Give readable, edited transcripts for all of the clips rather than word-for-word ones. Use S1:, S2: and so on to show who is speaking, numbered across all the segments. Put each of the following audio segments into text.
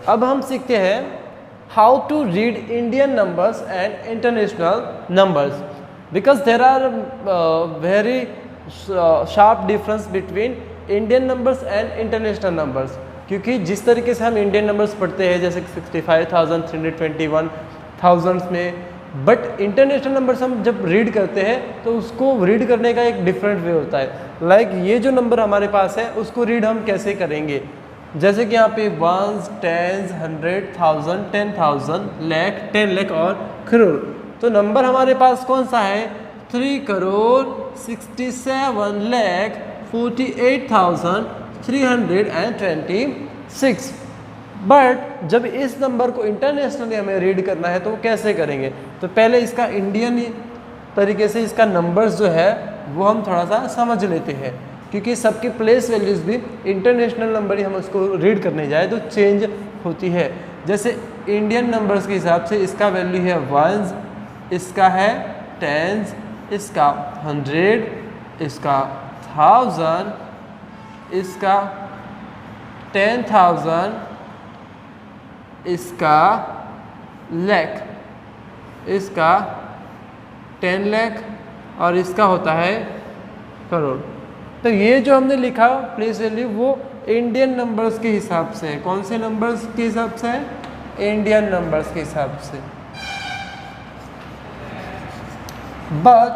S1: अब हम सीखते हैं how to read Indian numbers and international numbers, because there are very sharp difference between Indian numbers and international numbers. क्योंकि जिस तरीके से हम इंडियन नंबर्स पढ़ते हैं जैसे 65,321 थाउजेंड्स में, बट इंटरनेशनल नंबर्स हम जब रीड करते हैं तो उसको रीड करने का एक डिफरेंट वे होता है। लाइक ये जो नंबर हमारे पास है उसको रीड हम कैसे करेंगे, जैसे कि यहाँ पे वंस, टेंस, 100, 1000, 10,000, लाख, 10 लाख और करोड़। तो नंबर हमारे पास कौन सा है, 3,67,48,326। बट जब इस नंबर को इंटरनेशनली हमें रीड करना है तो वो कैसे करेंगे, तो पहले इसका इंडियन तरीके से इसका नंबर्स जो है वो हम थोड़ा सा समझ लेते हैं, क्योंकि सबकी प्लेस वैल्यूज़ भी इंटरनेशनल नंबर ही हम उसको रीड करने जाए तो चेंज होती है। जैसे इंडियन नंबर्स के हिसाब से इसका वैल्यू है वंस, इसका है टेंस, इसका 100, इसका 1000, इसका 10,000, इसका लाख, इसका 10 लाख और इसका होता है करोड़। तो ये जो हमने लिखा प्लेस वैल्यू वो इंडियन नंबर्स के हिसाब से है। कौन से नंबर्स के हिसाब से है, इंडियन नंबर्स के हिसाब से। बट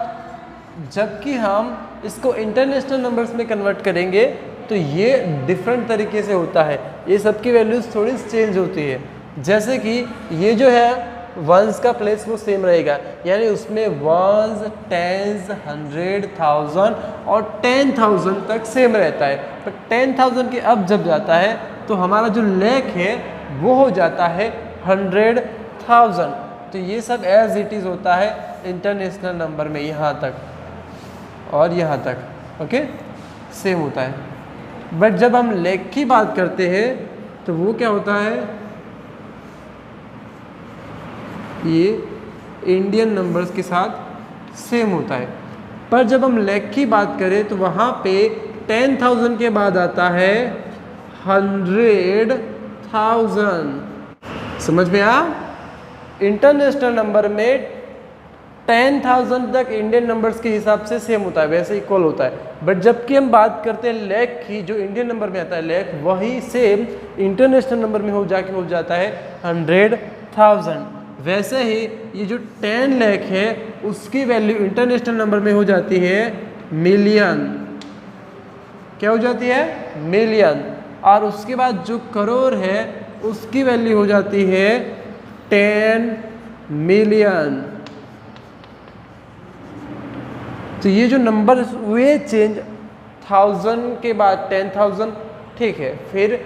S1: जबकि हम इसको इंटरनेशनल नंबर्स में कन्वर्ट करेंगे तो ये डिफरेंट तरीके से होता है, ये सबकी वैल्यूज थोड़ी चेंज होती है। जैसे कि ये जो है वंस का प्लेस वो सेम रहेगा, यानी उसमें वंस, टेंस, 100, 1000 और 10,000 तक सेम रहता है। पर 10,000 के अब जब जाता है तो हमारा जो लाख है वो हो जाता है 100,000। तो ये सब एज इट इज़ होता है इंटरनेशनल नंबर में, यहाँ तक और यहाँ तक ओके सेम होता है। बट जब हम लाख की बात करते हैं तो वो क्या होता है, ये इंडियन नंबर्स के साथ सेम होता है। पर जब हम लाख की बात करें तो वहाँ पे 10,000 के बाद आता है 100,000। समझ में आ, इंटरनेशनल नंबर में 10,000 तक इंडियन नंबर्स के हिसाब से सेम होता है, वैसे इक्वल होता है। बट जबकि हम बात करते हैं लाख की, जो इंडियन नंबर में आता है लाख, वही सेम इंटरनेशनल नंबर में हो जाता है 100,000। वैसे ही ये जो 10 लाख है उसकी वैल्यू इंटरनेशनल नंबर में हो जाती है मिलियन। क्या हो जाती है, मिलियन। और उसके बाद जो करोड़ है उसकी वैल्यू हो जाती है 10 मिलियन। तो ये जो नंबर हुए चेंज, 1000 के बाद 10,000, ठीक है, फिर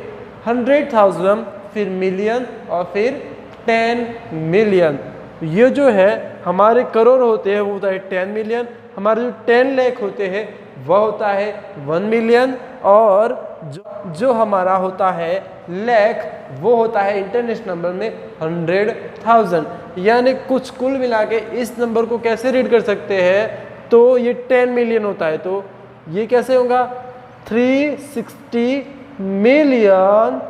S1: 100,000, फिर मिलियन और फिर 10 मिलियन। ये जो है हमारे करोड़ होते हैं वो होता है 10 मिलियन, हमारे जो 10 लाख होते हैं वह होता है 1 मिलियन, और जो हमारा होता है लाख वो होता है इंटरनेशनल नंबर में 100,000। यानी कुछ कुल मिला के इस नंबर को कैसे रीड कर सकते हैं, तो ये 10 मिलियन होता है, तो ये कैसे होगा 360 मिलियन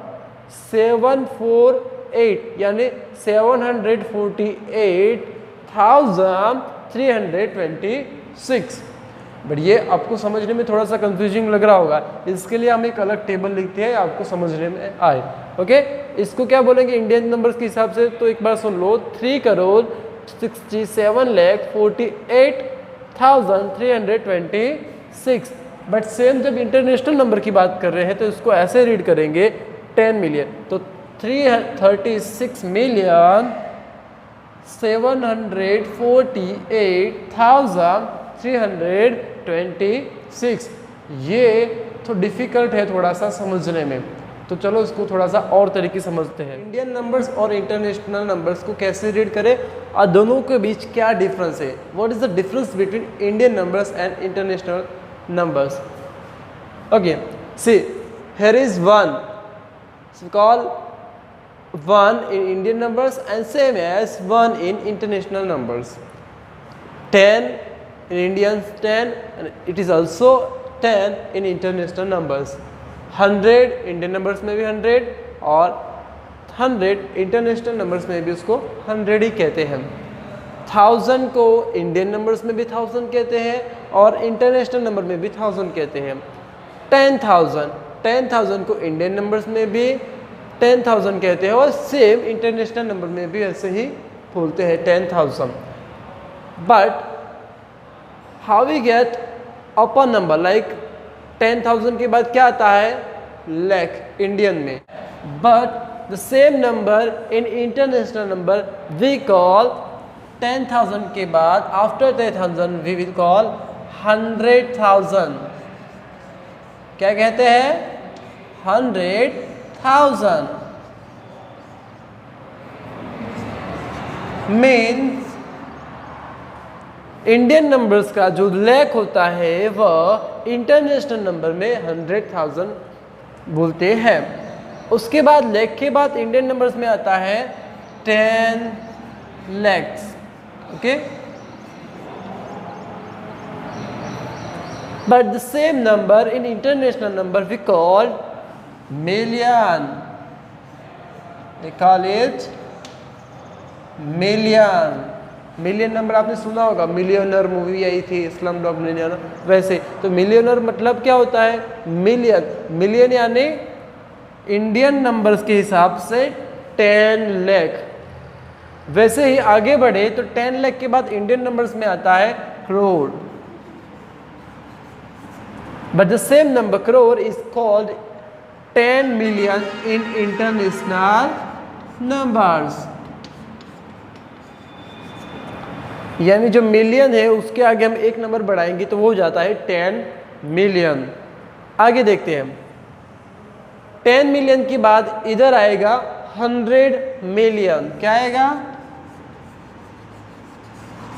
S1: 748, यानी 748,326। बट ये आपको समझने में थोड़ा सा कंफ्यूजिंग लग रहा होगा, इसके लिए हम एक अलग टेबल लिखते हैं आपको समझने में आए। ओके, इसको क्या बोलेंगे इंडियन नंबर्स के हिसाब से, तो एक बार सुन लो, 3,67,48,326। बट सेम जब इंटरनेशनल नंबर की बात कर रहे हैं तो इसको ऐसे रीड करेंगे 10 मिलियन, तो 336,748,326। ये तो डिफ़िकल्ट है थोड़ा सा समझने में, तो चलो इसको थोड़ा सा और तरीके से समझते हैं। इंडियन नंबर्स और इंटरनेशनल नंबर्स को कैसे रीड करें और दोनों के बीच क्या डिफरेंस है, what is the difference between Indian numbers and international numbers. Okay, see, here is 1. So call 1 in Indian numbers and same as 1 in international numbers. 10 in Indians 10 and it is also 10 in international numbers. 100 Indian numbers में भी 100 और 100 international numbers में भी उसको 100 ही कहते हैं। 1000 को Indian numbers में भी 1000 कहते हैं और इंटरनेशनल नंबर में भी 1000 कहते हैं। 10,000 को इंडियन नंबर्स में भी 10,000 कहते हैं और सेम इंटरनेशनल नंबर में भी ऐसे ही बोलते हैं 10,000। But how we get upper number like 10,000 के बाद क्या आता है, लाख इंडियन में। But the same number in international number we call 10,000 के बाद आफ्टर 10,000 वी विल कॉल 100,000। क्या कहते हैं, 100,000। मीन्स इंडियन नंबर्स का जो लाख होता है वह इंटरनेशनल नंबर में 100,000 बोलते हैं। उसके बाद लाख के बाद इंडियन नंबर्स में आता है 10 lakhs। Okay, but the same number in international number we call million. We call it million. Million number आपने सुना होगा, मिलियनर मूवी आई थी, स्लम डॉग मिलियनर, वैसे तो मिलियनर मतलब क्या होता है, मिलियन। मिलियन यानी इंडियन नंबर्स के हिसाब से 10 लाख। वैसे ही आगे बढ़े तो 10 लाख के बाद इंडियन नंबर्स में आता है crore. But the same number crore is called 10 million in international numbers. यानी जो मिलियन है उसके आगे हम एक नंबर बढ़ाएंगे तो वो हो जाता है 10 मिलियन। आगे देखते हैं, 10 मिलियन के बाद इधर आएगा 100 मिलियन। क्या आएगा,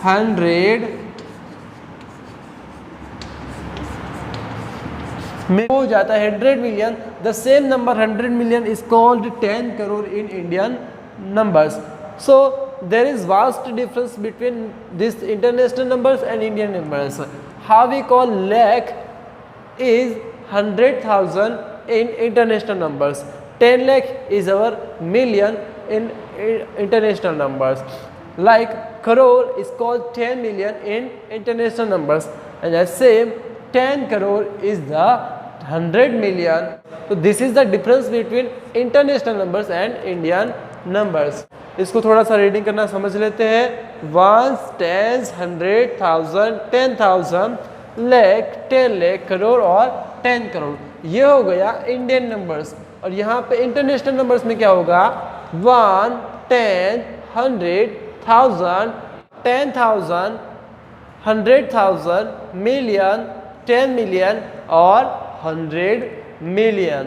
S1: 100 में हो जाता है 100 million. The same number 100 million is called 10 crore in Indian numbers. So there is vast difference between this international numbers and Indian numbers. How we call lakh is 100,000 in international numbers, 10 lakh is our million in international numbers. Like crore is called 10 million in international numbers, and the same 10 crore is the 100 million. So this is the difference between international numbers and Indian numbers. इसको थोड़ा सा reading करना समझ लेते हैं। 1 10 100,000 10,000 लाख 10 लाख करोड़ और 10 करोड़, ये हो गया इंडियन नंबर्स। और यहाँ पे इंटरनेशनल नंबर्स में क्या होगा, 1 10 100,000 10,000 100,000 मिलियन 10 मिलियन और 100 मिलियन।